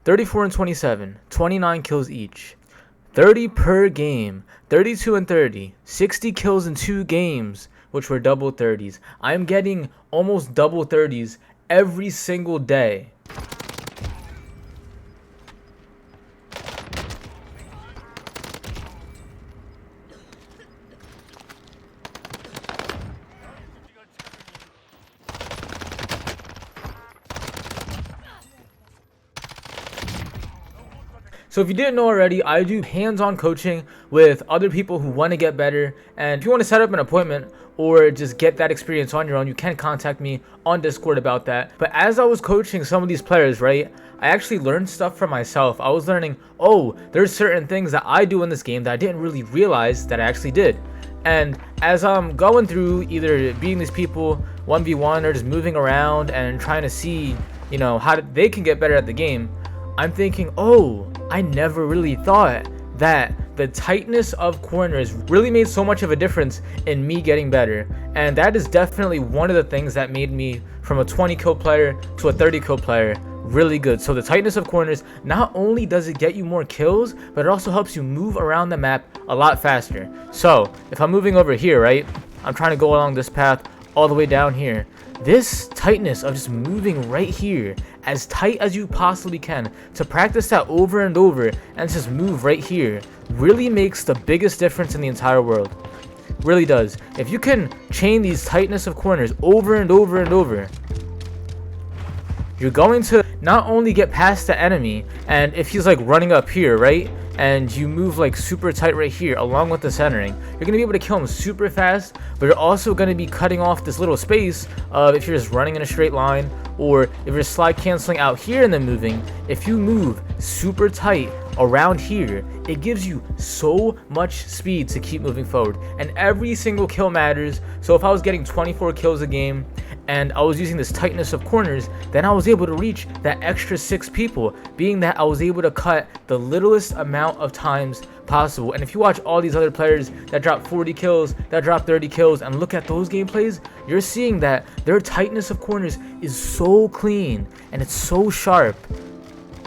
34 and 27, 29 kills each. 30 per game, 32 and 30, 60 kills in 2 games, which were double 30s. I'm getting almost double 30s every single day. So if you didn't know already, I do hands-on coaching with other people who want to get better. And if you want to set up an appointment or just get that experience on your own, you can contact me on Discord about that. But as I was coaching some of these players, right, I actually learned stuff for myself. I was learning, oh, there's certain things that I do in this game that I didn't really realize that I actually did. And as I'm going through either beating these people 1v1 or just moving around and trying to see, you know, how they can get better at the game, I'm thinking, oh, I never really thought that the tightness of corners really made so much of a difference in me getting better. And that is definitely one of the things that made me from a 20 kill player to a 30 kill player really good. So the tightness of corners, not only does it get you more kills, but it also helps you move around the map a lot faster. So if I'm moving over here, right, I'm trying to go along this path all the way down here. This tightness of just moving right here as tight as you possibly can, to practice that over and over and just move right here, really makes the biggest difference in the entire world. Really does. If you can chain these tightness of corners over and over and over, you're going to not only get past the enemy, and if he's like running up here, right, and you move like super tight right here along with the centering, you're going to be able to kill him super fast. But you're also going to be cutting off this little space of if you're just running in a straight line, or if you're slide canceling out here and then moving. If you move super tight around here, it gives you so much speed to keep moving forward, and every single kill matters. So if I was getting 24 kills a game and I was using this tightness of corners, then I was able to reach that extra 6 people, being that I was able to cut the littlest amount of times possible. And if you watch all these other players that drop 40 kills, that drop 30 kills, and look at those gameplays, you're seeing that their tightness of corners is so clean and it's so sharp.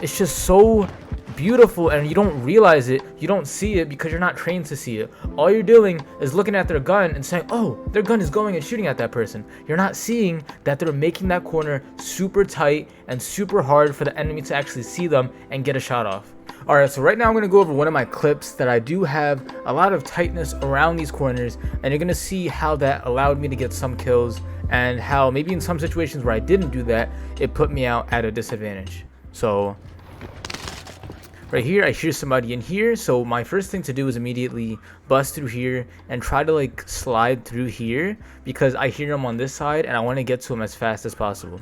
It's just so beautiful, and you don't realize it, you don't see it because you're not trained to see it. All you're doing is looking at their gun and saying, oh, their gun is going and shooting at that person. You're not seeing that they're making that corner super tight and super hard for the enemy to actually see them and get a shot off. Alright, so right now I'm going to go over one of my clips that I do have a lot of tightness around these corners, and you're going to see how that allowed me to get some kills, and how maybe in some situations where I didn't do that, it put me out at a disadvantage. So right here, I hear somebody in here, so my first thing to do is immediately bust through here and try to like slide through here, because I hear him on this side and I want to get to him as fast as possible.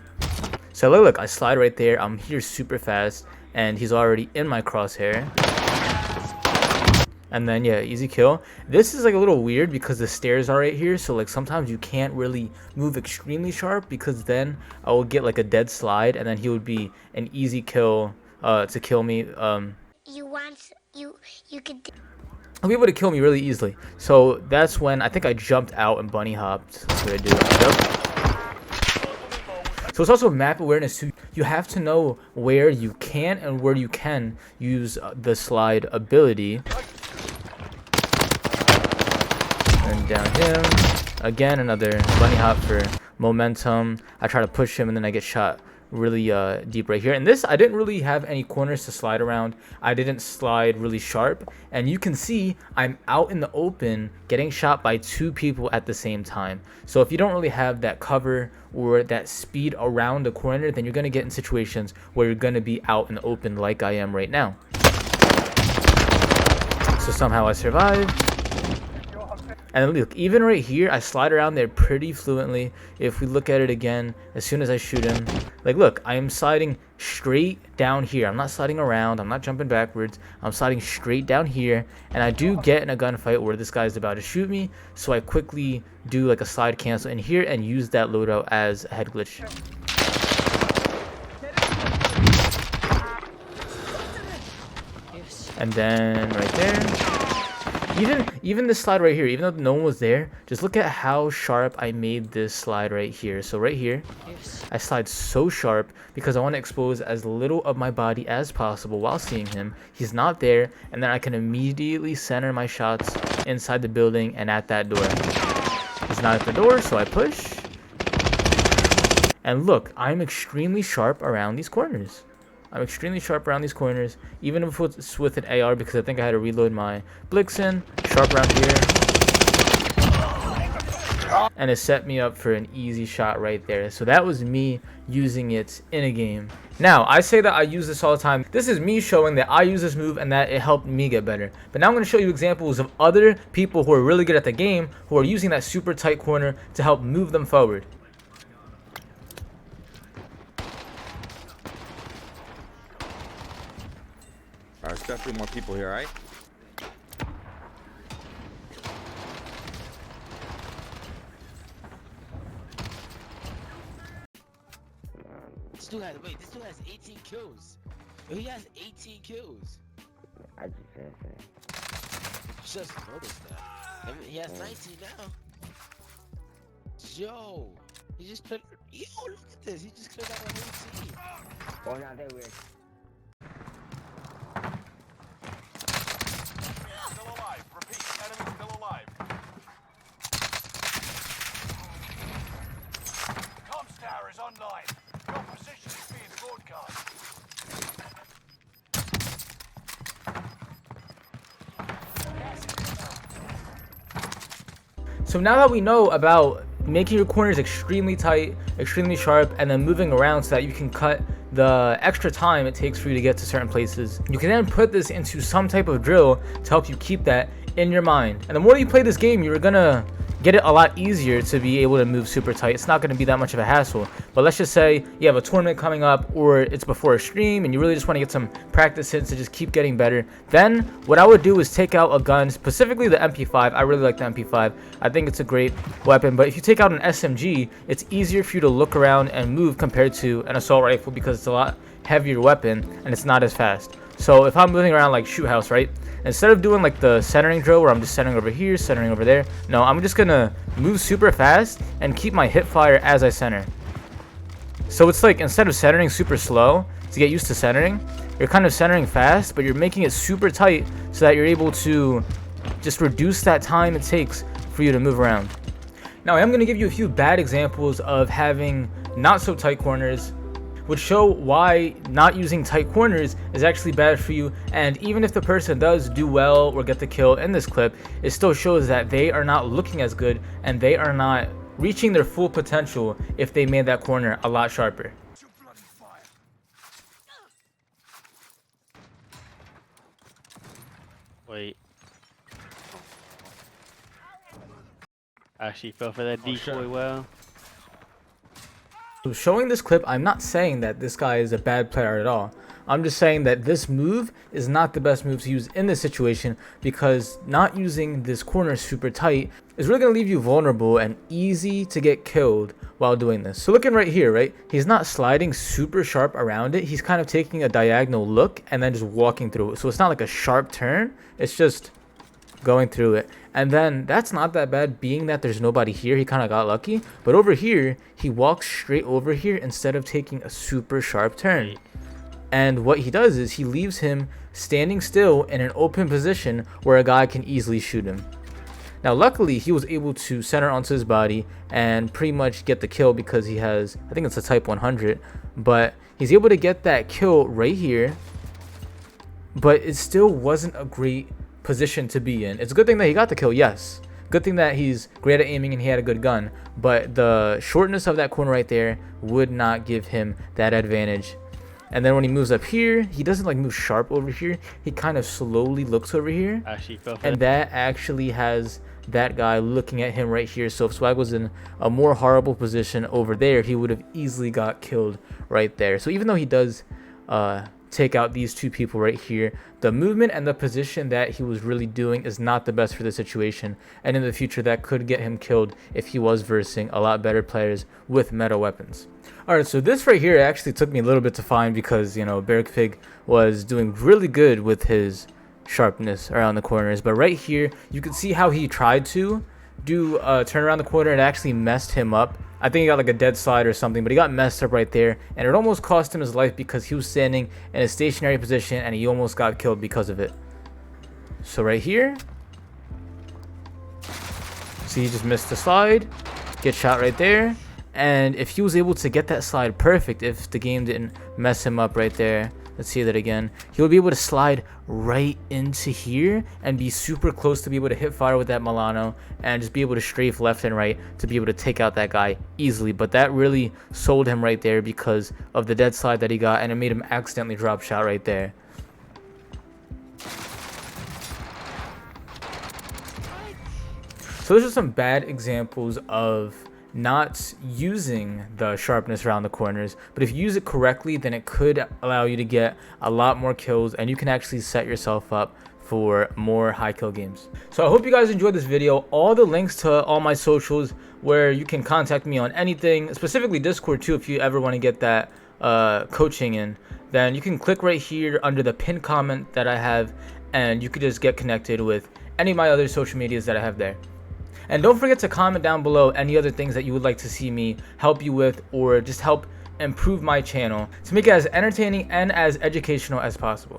So look, I slide right there, I'm here super fast, and he's already in my crosshair. And then yeah, easy kill. This is like a little weird because the stairs are right here, so like sometimes you can't really move extremely sharp, because then I will get like a dead slide and then he would be an easy kill to kill me. You could I'll be able to kill me really easily. So that's when I think I jumped out and bunny hopped. That's what I do. Yep. So it's also map awareness too. You have to know where you can and where you can use the slide ability. And down him. Again, another bunny hop for momentum. I try to push him and then I get shot really deep right here. And this, I didn't really have any corners to slide around. I didn't slide really sharp, and you can see I'm out in the open getting shot by 2 people at the same time. So if you don't really have that cover or that speed around the corner, then you're going to get in situations where you're going to be out in the open like I am right now. So somehow I survived. And look, even right here, I slide around there pretty fluently. If we look at it again, as soon as I shoot him, like look, I am sliding straight down here. I'm not sliding around, I'm not jumping backwards, I'm sliding straight down here. And I do get in a gunfight where this guy's about to shoot me, so I quickly do like a slide cancel in here and use that loadout as a head glitch. And then right there, Even this slide right here, even though no one was there, just look at how sharp I made this slide right here. So right here, I slide so sharp because I want to expose as little of my body as possible while seeing him. He's not there, and then I can immediately center my shots inside the building and at that door. He's not at the door, so I push. And look, I'm extremely sharp around these corners. I'm extremely sharp around these corners, even if it's with an AR, because I think I had to reload my Blixen. Sharp around here. And it set me up for an easy shot right there. So that was me using it in a game. Now, I say that I use this all the time. This is me showing that I use this move and that it helped me get better. But now I'm going to show you examples of other people who are really good at the game, who are using that super tight corner to help move them forward. There's definitely more people here, right? This dude has 18 kills. He has 18 kills. I just said that. Just noticed that. I mean, he has 19 now. Yo, he just cleared. Yo, look at this. He just cleared out the whole team. Oh, now they weird. Still alive. Repeat, enemy still alive. Comms tower is online. Your position is being broadcast. So now that we know about making your corners extremely tight, extremely sharp, and then moving around so that you can cut the extra time it takes for you to get to certain places, you can then put this into some type of drill to help you keep that in your mind. And the more you play this game, you're gonna get it a lot easier to be able to move super tight. It's not going to be that much of a hassle. But let's just say you have a tournament coming up, or it's before a stream and you really just want to get some practice hits to just keep getting better. Then what I would do is take out a gun, specifically the MP5. I really like the MP5. I think it's a great weapon. But if you take out an SMG, it's easier for you to look around and move compared to an assault rifle, because it's a lot heavier weapon and it's not as fast. So if I'm moving around like shoot house, right, instead of doing like the centering drill where I'm just centering over here, centering over there, no, I'm just gonna move super fast and keep my hip fire as I center. So it's like, instead of centering super slow to get used to centering, you're kind of centering fast, but you're making it super tight so that you're able to just reduce that time it takes for you to move around. Now I am going to give you a few bad examples of having not so tight corners, which show why not using tight corners is actually bad for you. And even if the person does do well or get the kill in this clip, it still shows that they are not looking as good and they are not reaching their full potential if they made that corner a lot sharper. Wait. Actually fell for that decoy well. So showing this clip, I'm not saying that this guy is a bad player at all. I'm just saying that this move is not the best move to use in this situation, because not using this corner super tight is really going to leave you vulnerable and easy to get killed while doing this. So looking right here, right, he's not sliding super sharp around it. He's kind of taking a diagonal look and then just walking through it. So it's not like a sharp turn. It's just going through it. And then that's not that bad, being that there's nobody here. He kind of got lucky. But over here, he walks straight over here instead of taking a super sharp turn. And what he does is he leaves him standing still in an open position where a guy can easily shoot him. Now luckily he was able to center onto his body and pretty much get the kill, because he has, I think it's a type 100, but he's able to get that kill right here. But it still wasn't a great position to be in. It's a good thing that he got the kill, yes. Good thing that he's great at aiming and he had a good gun. But the shortness of that corner right there would not give him that advantage. And then when he moves up here, he doesn't like move sharp over here. He kind of slowly looks over here. Actually fell for And that actually has that guy looking at him right here. So if Swag was in a more horrible position over there, he would have easily got killed right there. So even though he does take out these two people right here, the movement and the position that he was really doing is not the best for the situation, and in the future that could get him killed if he was versing a lot better players with meta weapons. Alright, so this right here actually took me a little bit to find, because, you know, Bearpig was doing really good with his sharpness around the corners. But right here, you can see how he tried to do turn around the corner and actually messed him up. I think he got like a dead slide or something, but he got messed up right there, and it almost cost him his life because he was standing in a stationary position and he almost got killed because of it. So right here, see, he just missed the slide, get shot right there. And if he was able to get that slide perfect, if the game didn't mess him up right there, let's see that again, he'll be able to slide right into here and be super close to be able to hit fire with that Milano and just be able to strafe left and right to be able to take out that guy easily. But that really sold him right there because of the dead slide that he got, and it made him accidentally drop shot right there. So those are some bad examples of not using the sharpness around the corners, but if you use it correctly, then it could allow you to get a lot more kills, and you can actually set yourself up for more high kill games. So I hope you guys enjoyed this video. All the links to all my socials where you can contact me on anything, specifically Discord too, if you ever want to get that coaching in, then you can click right here under the pinned comment that I have, and you could just get connected with any of my other social medias that I have there. And don't forget to comment down below any other things that you would like to see me help you with, or just help improve my channel to make it as entertaining and as educational as possible.